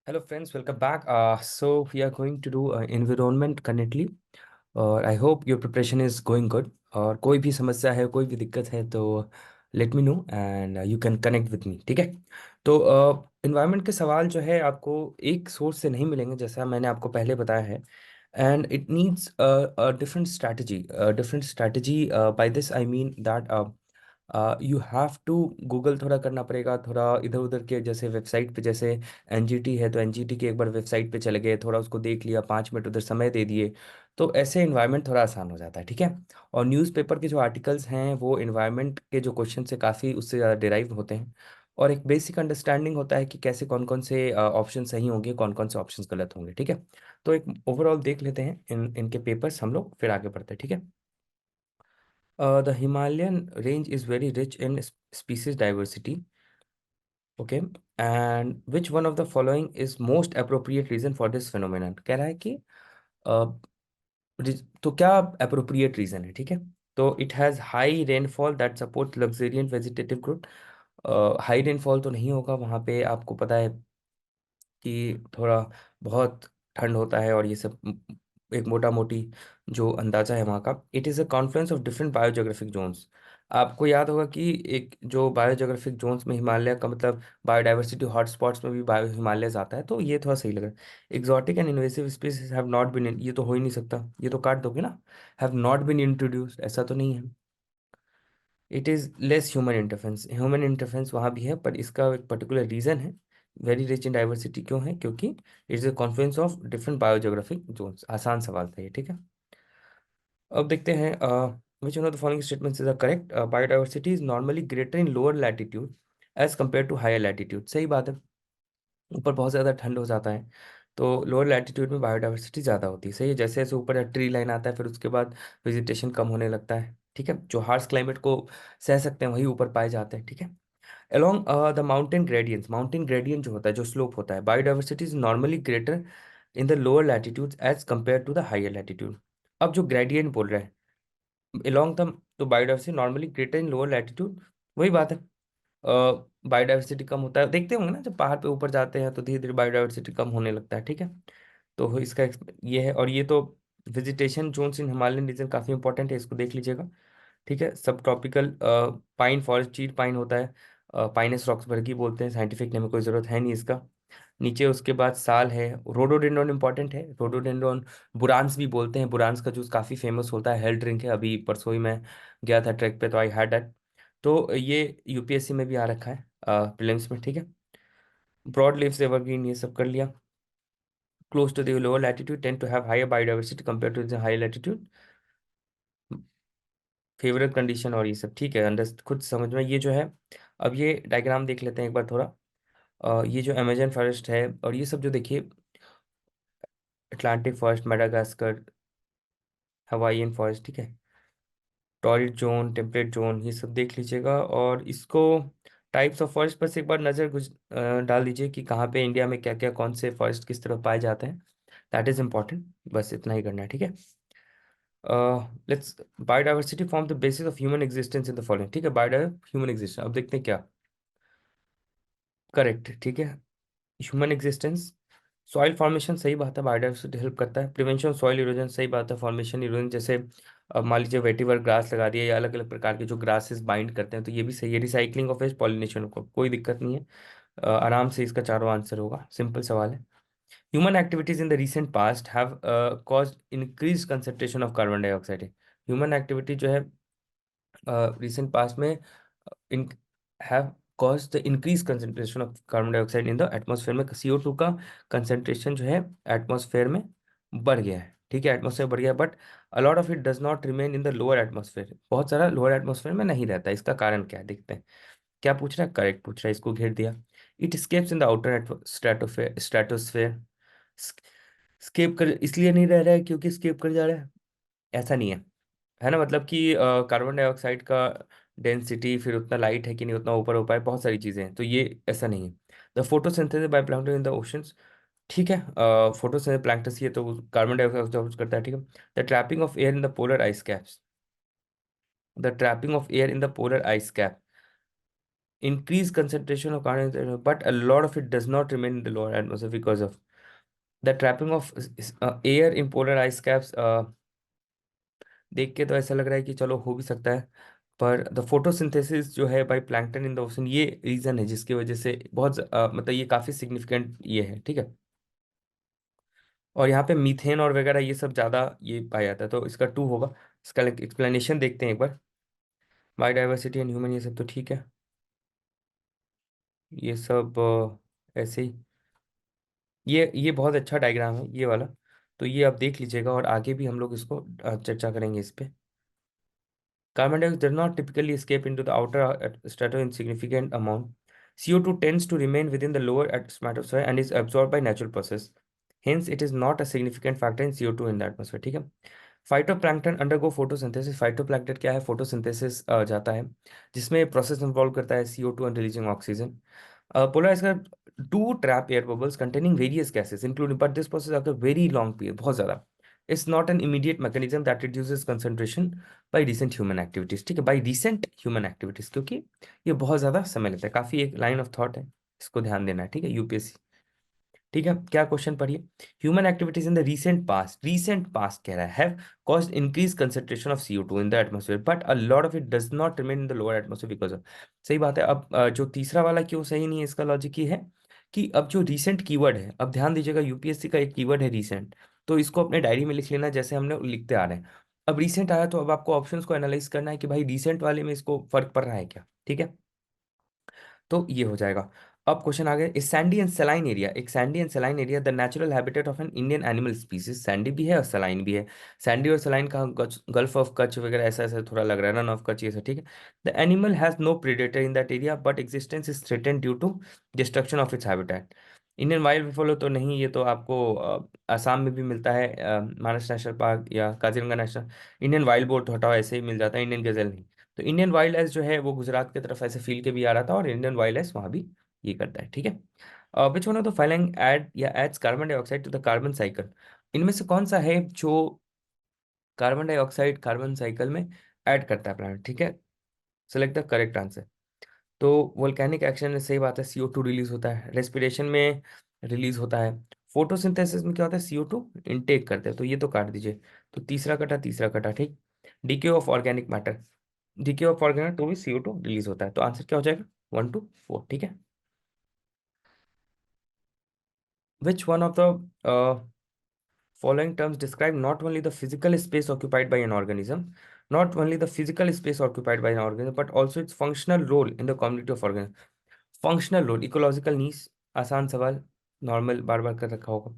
Hello friends, welcome back. So we are going to do environment currently और I hope your preparation is going good. और कोई भी समस्या है, कोई भी दिक्कत है तो let me know and you can connect with me, ठीक है। तो इन्वायरमेंट के सवाल जो है आपको एक सोर्स से नहीं मिलेंगे, जैसा मैंने आपको पहले बताया है। And it needs different strategy. By this I mean that you have to Google थोड़ा करना पड़ेगा, थोड़ा इधर उधर के जैसे वेबसाइट पे, जैसे एनजीटी है तो एनजीटी के एक बार वेबसाइट पे चले गए, थोड़ा उसको देख लिया, 5 मिनट उधर समय दे दिए, तो ऐसे इन्वायरमेंट थोड़ा आसान हो जाता है, ठीक है। और न्यूज़पेपर के जो आर्टिकल्स हैं वो इन्वायरमेंट के जो क्वेश्चन से काफ़ी उससे ज़्यादा डिराइव होते हैं। और एक बेसिक अंडरस्टैंडिंग होता है कि कैसे कौन कौन से ऑप्शन सही होंगे, कौन कौन से ऑप्शन गलत होंगे, ठीक है। तो एक ओवरऑल देख लेते हैं इनके पेपर्स, हम लोग फिर आगे बढ़ते हैं, ठीक है। The Himalayan range is very rich in species diversity. Okay, and which one of the following is most appropriate reason for this phenomenon? कह रहा है कि तो क्या appropriate reason है, ठीक है। तो it has high rainfall that supports luxuriant vegetative growth। High rainfall तो नहीं होगा वहाँ पे, आपको पता है कि थोड़ा बहुत ठंड होता है और ये सब एक मोटा मोटी जो अंदाजा है वहाँ का। It is a confluence of different biogeographic zones. आपको याद होगा कि एक जो बायोजोग्राफिक जोन्स में हिमालय का मतलब बायोडाइवर्सिटी हॉटस्पॉट्स में भी बायो हिमालयस आता है, तो ये थोड़ा सही लगा। Exotic and invasive species have not been, ये तो हो ही नहीं सकता, ये तो काट दोगे ना। हैव नॉट बीन इंट्रोड्यूस, ऐसा तो नहीं है। It is less human interference वहाँ भी है, पर इसका एक पर्टिकुलर रीज़न है। वेरी रिच इन डाइवर्सिटी क्यों है? क्योंकि it's a confluence of different biogeographic zones. आसान सवाल था ये, ठीक है। अब देखते हैं which one of the following statements is correct. Biodiversity is normally greater in lower latitude as compare to higher latitude. सही बात है, ऊपर बहुत ज़्यादा ठंड हो जाता है तो लोअर लैटिट्यूड में बायोडाइवर्सिटी ज़्यादा होती है। सही है, जैसे जैसे ऊपर ट्री लाइन आता है फिर उसके बाद वेजिटेशन कम होने लगता है, ठीक है। जो हार्श क्लाइमेट को सह सकते हैं वही ऊपर पाए जाते हैं, ठीक है। Along the mountain gradients, mountain gradient जो होता है, जो स्लोप होता है, biodiversity is normally greater in the lower latitudes as compare to the higher latitude. अब जो ग्रेडियंट बोल रहे हैं along द, तो biodiversity normally greater in lower latitude, वही बात है। बायोडाइवर्सिटी कम होता है, देखते होंगे ना जब पहाड़ पे ऊपर जाते हैं तो धीरे धीरे बायोडाइवर्सिटी कम होने लगता है, ठीक है। तो इसका ये है। और ये तो वेजिटेशन जोन्स इन हिमालयन रीजन काफ़ी इंपॉर्टेंट है, इसको देख लीजिएगा, ठीक है। सब ट्रॉपिकल पाइन फॉरेस्ट, चीड़ पाइन होता है, पाइनस रॉक्सबर्गी बोलते हैं, साइंटिफिक नेम में कोई ज़रूरत है नहीं इसका। नीचे उसके बाद साल है। रोडोडेंड्रॉन इंपॉर्टेंट है, रोडोडेंड्रॉन। बुरांस भी बोलते हैं, बुरांस का जूस काफ़ी फेमस होता है, हेल्थ ड्रिंक है। अभी परसों ही मैं गया था ट्रैक पे तो आई हैड दैट। तो ये यूपीएससी में भी आ रखा है प्रीलिम्स में, ठीक है। ब्रॉड लीव्स एवरग्रीन, ये सब कर लिया। Close to the lower latitude tend to have higher biodiversity compare to the higher latitude. Favourite condition और ये सब, ठीक है, अंडर खुद समझ में ये जो है। अब ये डायग्राम देख लेते हैं एक बार थोड़ा। ये जो अमेजन फॉरेस्ट है और ये सब जो देखिए, Atlantic forest, Madagascar, Hawaiian forest, ठीक है, टॉरिड जोन, टेम्परेट जोन, ये सब देख लीजिएगा। और इसको टाइप्स ऑफ फॉरेस्ट पर से एक बार नज़र डाल दीजिए कि कहाँ पे इंडिया में क्या क्या कौन से फॉरेस्ट किस तरह पाए जाते हैं। दैट इज़ इम्पॉर्टेंट, बस इतना ही करना है, ठीक है। Let's biodiversity form the basis of human existence in the following, ठीक है। बायोडाइव ह्यूमन एग्जिस्टेंस, अब देखते हैं क्या करेक्ट, ठीक है। ह्यूमन एग्जिस्टेंस, सॉइल फॉर्मेशन, सही बात है, बायोडाइवर्सिटी हेल्प करता है। प्रिवेंशन सॉइल इरोजन, सही बात है। फॉर्मेशन इरोजन, जैसे अब मान लीजिए वेटिवर ग्रास लगा दिया या अलग अलग प्रकार के जो ग्रासेस बाइंड करते हैं तो ये भी सही है। रिसाइकलिंग ऑफ वेस्ट, पॉलिनेशन को कोई दिक्कत नहीं है। आराम से इसका चारों आंसर होगा, सिंपल सवाल है। Human activities in the recent past have caused increase concentration of carbon dioxide. Human activity जो है रिसेंट पास्ट में in have cause the increase concentration of carbon dioxide in the atmosphere में। CO2 का concentration जो है atmosphere में बढ़ गया है, ठीक है, एटमॉस्फेयर बढ़ गया, but a lot of it does not remain in the lower atmosphere. बहुत सारा लोअर एटमॉस्फेयर में नहीं रहता, इसका कारण क्या है देखते हैं। क्या पूछ रहा है? करेक्ट पूछ रहा है, इसको घेर दिया। It escapes in the outer stratosphere. Escape कर इसलिए नहीं रह रहा है क्योंकि स्केप कर जा रहा है, ऐसा नहीं है ना। मतलब कि कार्बन डाइऑक्साइड का डेंसिटी, फिर उतना लाइट है कि नहीं, उतना ऊपर हो पाए, बहुत सारी चीज़ें हैं, तो ये ऐसा नहीं है। The photosynthesis by plankton in the oceans, ठीक है। फोटोसिंथेसिस प्लैंक्टन ये तो कार्बन डाइऑक्साइड absorb करता है, ठीक है। The trapping of air in the polar ice caps, the trapping of air in the polar ice cap, increase concentration of carbon dioxide, but a lot of it does not remain in the lower atmosphere because of the trapping of air in polar ice caps. देख के तो ऐसा लग रहा है कि चलो हो भी सकता है, पर द फोटोसिंथेसिस जो है by plankton in the ocean, ये रीजन है जिसकी वजह से बहुत मतलब ये काफी सिग्निफिकेंट ये है, ठीक है। और यहाँ पे मीथेन और वगैरह ये सब ज्यादा ये पाया जाता है, तो इसका टू होगा। इसका एक्सप्लेनेशन देखते हैं एक बार। बायोडाइवर्सिटी एंड ह्यूमन, ये सब तो ठीक है, ये सब ऐसे ही। ये बहुत अच्छा डायग्राम है ये वाला, तो ये आप देख लीजिएगा और आगे भी हम लोग इसको चर्चा करेंगे इस पे। Carbon dioxide does not typically escape into the outer stratosphere in significant amount. CO2 tends to remain within the lower stratosphere and is absorbed by natural process. Hence, it is not a significant factor in CO2 in the atmosphere. ठीक है। Phytoplankton undergo photosynthesis. Phytoplankton क्या है? Photosynthesis जाता है, जिसमें process involve करता है CO2 and releasing oxygen. Polar ice cap do trap air bubbles containing various gases, including, but this process after very long period, बहुत ज़्यादा. It's not an immediate mechanism that reduces concentration by recent human activities. ठीक है, by recent human activities, क्योंकि ये बहुत ज़्यादा समय लेता है, काफ़ी एक लाइन ऑफ थॉट है, इसको ध्यान देना है, ठीक है, यूपीएससी। ठीक है, क्या क्वेश्चन पढ़िए। Human activities in the recent past कह रहा है have caused increase concentration of CO2 in the atmosphere, but a lot of it does not remain in the lower atmosphere because of. सही बात है। अब जो तीसरा वाला क्यों सही नहीं है, इसका लॉजिक ये है कि अब जो रीसेंट कीवर्ड है, अब ध्यान दीजिएगा, यूपीएससी का एक कीवर्ड है रीसेंट, तो इसको अपने डायरी में लिख लेना जैसे हमने लिखते आ रहे हैं। अब रीसेंट आया तो अब आपको ऑप्शंस को एनालाइज करना है कि भाई रीसेंट वाले में इसको फर्क पड़ रहा है क्या, ठीक है, तो ये हो जाएगा। अब क्वेश्चन आ गया, सैंडी एंड सलाइन एरिया। एक Sandy and saline area the natural habitat of an Indian animal species. Sandy भी है और सलाइन भी है। सैंडी और सलाइन का गल्फ ऑफ कच्छ वगैरह ऐसा ऐसा थोड़ा लग रहा है, रन ऑफ कच्छ ये सब, ठीक है। The animal has no predator in that area but existence is threaten due to destruction of its habitat. Indian wild buffalo तो नहीं, ये तो आपको आसाम में भी मिलता है, मानस नेशनल पार्क या Kaziranga national. Indian wild boar तो हटाओ, ऐसे ही मिल जाता है, इंडियन गजल नहीं। तो इंडियन वाइल्ड लाइफ जो है वो गुजरात की तरफ ऐसे फील के भी आ रहा था, और इंडियन वाइल्ड लाइफ वहाँ भी ये करता है, ठीक है। Which one of the following add या adds carbon dioxide to the carbon cycle. इनमें से कौन सा है जो कार्बन डाइऑक्साइड कार्बन साइकिल में ऐड करता है प्लांट, ठीक है। Select the correct answer. तो वोल्केनिक एक्शन में सही बात है, CO2 रिलीज होता है, रेस्पिरेशन में रिलीज होता है, फोटोसिंथेसिस में क्या होता है, CO2 इनटेक करते हैं, तो ये तो काट दीजिए। तो तीसरा कटा, ठीक। DK of organic matter, DK of organic तो भी CO2 रिलीज होता है, तो आंसर क्या हो जाएगा, 1 to 4, ठीक है। Which one of the following terms describe not only the physical space occupied by an organism, not only the physical space occupied by an organism, but also its functional role in the community of organisms? Functional role, ecological needs, आसान सवाल, normal बार बार कर रखा होगा।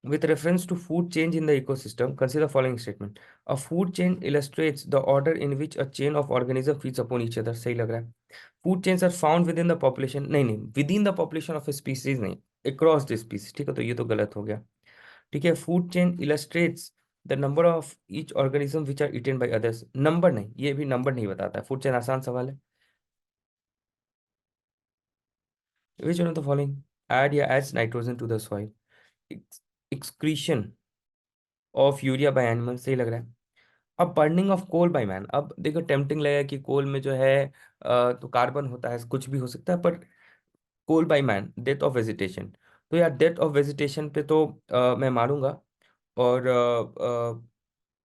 With reference to food change in the ecosystem, consider the following statement. A food chain illustrates the order in which a chain of organisms feeds upon each other. सही लग रहा है। Food chains are found within the population, नहीं, within the population of a species नहीं, across the species, ठीक है, तो ये तो गलत हो गया। ठीक है, food chain illustrates the number of each organism which are eaten by others, number नहीं, ये भी नंबर नहीं बताता है। फूड चेन आसान सवाल है। Which one of the following add या adds nitrogen to the soil? Excretion of urea by animal, सही लग रहा है। अब burning of coal by man, अब देखो टेम्पटिंग लगेगा कि कोल में जो है तो कार्बन होता है, कुछ भी हो सकता है, पर coal by man, death of vegetation. तो यार डेथ ऑफ वेजिटेशन पे तो मैं मारूंगा, और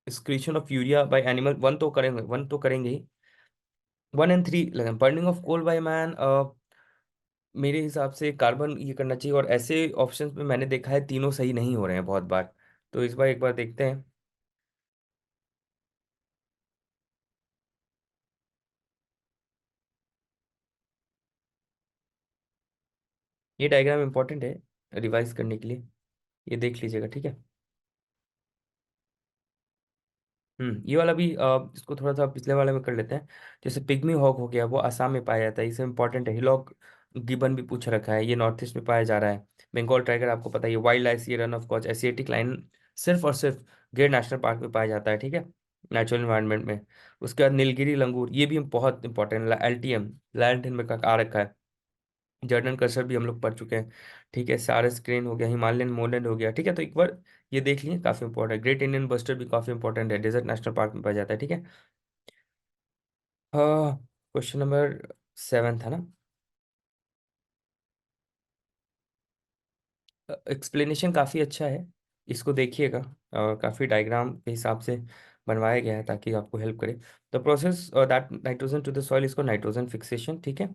excretion of urea by animal, one तो करेंगे ही। 1 and 3 लगा, burning of coal by man मेरे हिसाब से कार्बन ये करना चाहिए, और ऐसे ऑप्शंस में मैंने देखा है तीनों सही नहीं हो रहे हैं बहुत बार, तो इस बार एक बार देखते हैं। ये डायग्राम इंपॉर्टेंट है रिवाइज करने के लिए, ये देख लीजिएगा, ठीक है। ये वाला भी इसको थोड़ा सा पिछले वाले में कर लेते हैं। जैसे पिग्मी हॉक हो गया, वो असम में पाया जाता है, इसे इंपॉर्टेंट है। हिलॉक गिबन भी पूछ रखा है, ये नॉर्थ ईस्ट में पाया जा रहा है। बंगाल टाइगर आपको पता ही है। वाइल्ड लाइफ, ये Rann of Kutch Asiatic lion सिर्फ और सिर्फ गिर नेशनल पार्क में पाया जाता है, ठीक है, नेचुरल इन्वायरमेंट में। उसके बाद नीलगिरी लंगूर, ये भी बहुत इंपॉर्टेंट, LTM लैंड में आ रखा है। जर्नल कर्सर भी हम लोग पढ़ चुके हैं, ठीक है। सारस स्क्रीन हो गया, हिमालयन मोलैंड हो गया, ठीक है, तो एक बार ये देख लिए, काफी इंपॉर्टेंट है। ग्रेट इंडियन बस्टर भी काफी इंपॉर्टेंट है, डेजर्ट नेशनल पार्क में पाया जाता है, ठीक है। क्वेश्चन नंबर 7 था ना। एक्सप्लेनेशन काफ़ी अच्छा है, इसको देखिएगा। काफ़ी डायग्राम के हिसाब से बनवाया गया है ताकि आपको हेल्प करे। The process that nitrogen to the soil इसको नाइट्रोजन फिक्सेशन, ठीक है।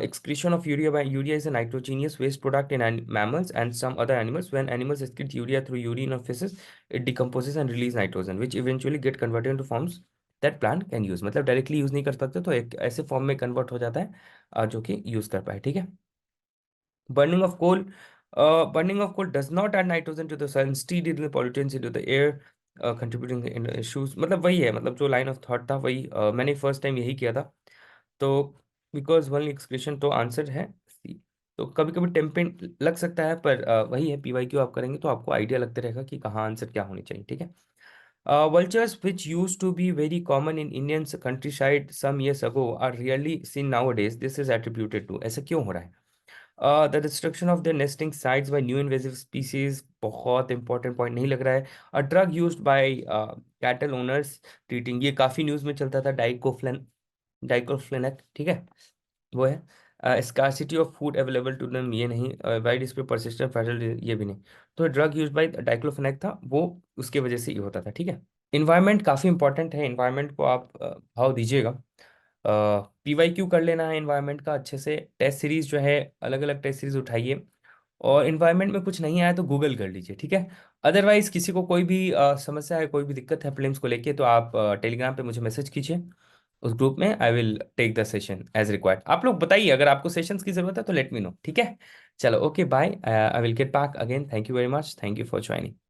Excretion of urea by urea is a nitrogenous waste product in mammals and some other animals. When animals excrete urea through urine or feces, it decomposes and release nitrogen, which eventually get converted into forms that plant can use. मतलब directly use नहीं कर सकते, तो एक ऐसे form में convert हो जाता है जो कि यूज कर पाए, ठीक है। Burning of coal, burning of coal does not add nitrogen to the soil. Instead, it will pollutants into the air, contributing in issues. मतलब वही है, मतलब जो लाइन ऑफ थॉट था वही, मैंने फर्स्ट टाइम यही किया था। तो बिकॉज वन एक्सक्रीशन तो आंसर है सी। तो कभी कभी टेम्पेन लग सकता है, पर वही है, पीवाई क्यू आप करेंगे तो आपको आइडिया लगते रहेगा कि कहाँ आंसर क्या होनी चाहिए, ठीक है। Vultures, which used to be very common in Indian's countryside some years ago, are rarely seen nowadays. This is attributed to, ऐसा क्यों हो रहा है? The destruction of the nesting sites by new invasive species, बहुत important point नहीं लग रहा है। A drug used by cattle owners treating, ये काफी न्यूज में चलता था, डाइक्लोफेनेक, ठीक है, वो है। Scarcity of food available to them, ये नहीं। वाइड स्प्रेड परसिस्टेंट फैटल, ये भी नहीं। तो ड्रग यूज बाय डाइक्लोफेनेक था वो, उसके वजह से ये होता था, ठीक है। इन्वायरमेंट काफ़ी इंपॉर्टेंट है, इन्वायरमेंट को आप भाव दीजिएगा। पीवाई क्यू कर लेना है इन्वायरमेंट का अच्छे से, टेस्ट सीरीज जो है अलग अलग टेस्ट सीरीज उठाइए, और इन्वायरमेंट में कुछ नहीं आया तो गूगल कर लीजिए, ठीक है। अदरवाइज किसी को कोई भी समस्या है, कोई भी दिक्कत है प्रीलिम्स को लेके, तो आप टेलीग्राम पे मुझे मैसेज कीजिए, उस ग्रुप में I will take the session as required. आप लोग बताइए अगर आपको सेशंस की जरूरत है तो लेट मी नो, ठीक है। चलो, okay, bye. I will get back again. Thank you very much, thank you for joining.